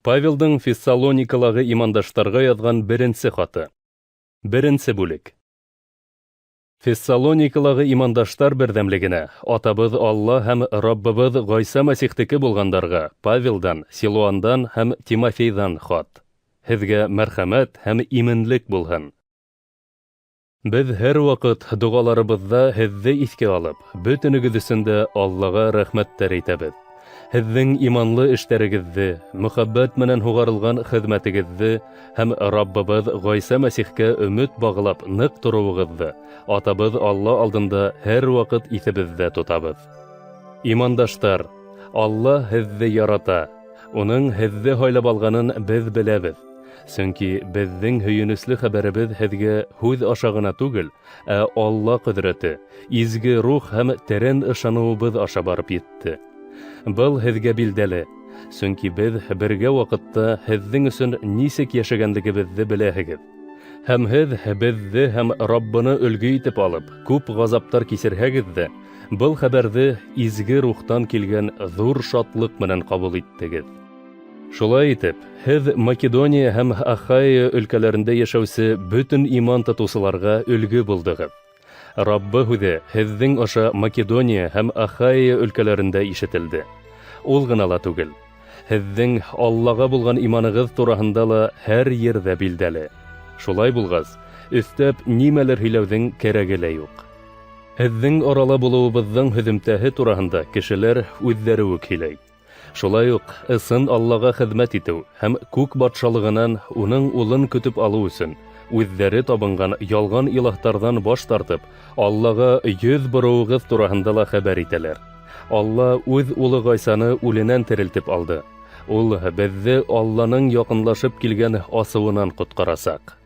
Павелдың Фессалоникалағы имандаштарға язган беренче хаты. Беренче бүлек. Фессалоникалағы имандаштар бердәмлегенә, атабыз Алла һәм Раббыбыз Гайса Мәсихтеке булгандарға Павелдан, Силуандан һәм Тимофейдан хат. Һезгә мәрхәмәт һәм именлек булһын. Без һәр вакыт дугаларыбызда һезне искә алып, бөтенегез өчен дә Аллага рәхмәттәр әйтәбез. Һезнең иманлы эшләрегезне, мөхәббәт менән хугарылган хезмәтегезне һәм Раббыбыз Гайса Мәсихкә өмет баглап нык торуыгызны атабыз Алла алдында һәр вакыт исебездә тотабыз. Имандаштар, Алла һезне ярата. Уның һезне һайлап алганын без беләбез. Сөнки безнең һөенесле хәбәребез һезгә һүз аша гына түгел, ә Алла кодрәте, изге рух һәм тәрән ышануыбыз аша барып җитте. Был һезгә билдәле, сөнки без бергә вакытта һезнең өчен ничек яшәгәнлегебезне беләһегез. Һәм һез безне һәм Раббыны өлге итеп алып, күп газаптар кисерһәгез дә, был хәбәрне изге рухтан килгән зур шатлык менән кабул иттегез. Шулай итеп, һез Македония һәм Ахая өлкәләрендә яшәүче бөтен иман тотучыларга өлге булдыгыз. Раббы һүзе һезнең аша Македония һәм Ахая өлкәләрендә ишетелде. Ул гына ла түгел, һезнең Аллага булган иманыгыз тураһында ла һәр ердә билдәле. Шулай булгас, өстәп нимәләр һөйләүнең кәрәге лә юк. Һезнең арала булуыбызның һөземтәһе тураһында кешеләр үзләре үк һөйләй. Шулай ук ысын Аллага хезмәт итү һәм күк батшалыгынан уның улын көтеп алу өчен үзләре табынган ялган илаһтардан баш тартып, Аллага йөз боруыгыз тураһында ла хәбәр итәләр. Алла үз улы Гайсаны үленән терелтеп алды. Ул безне Алланың якынлашып килгән асуынан коткарасак.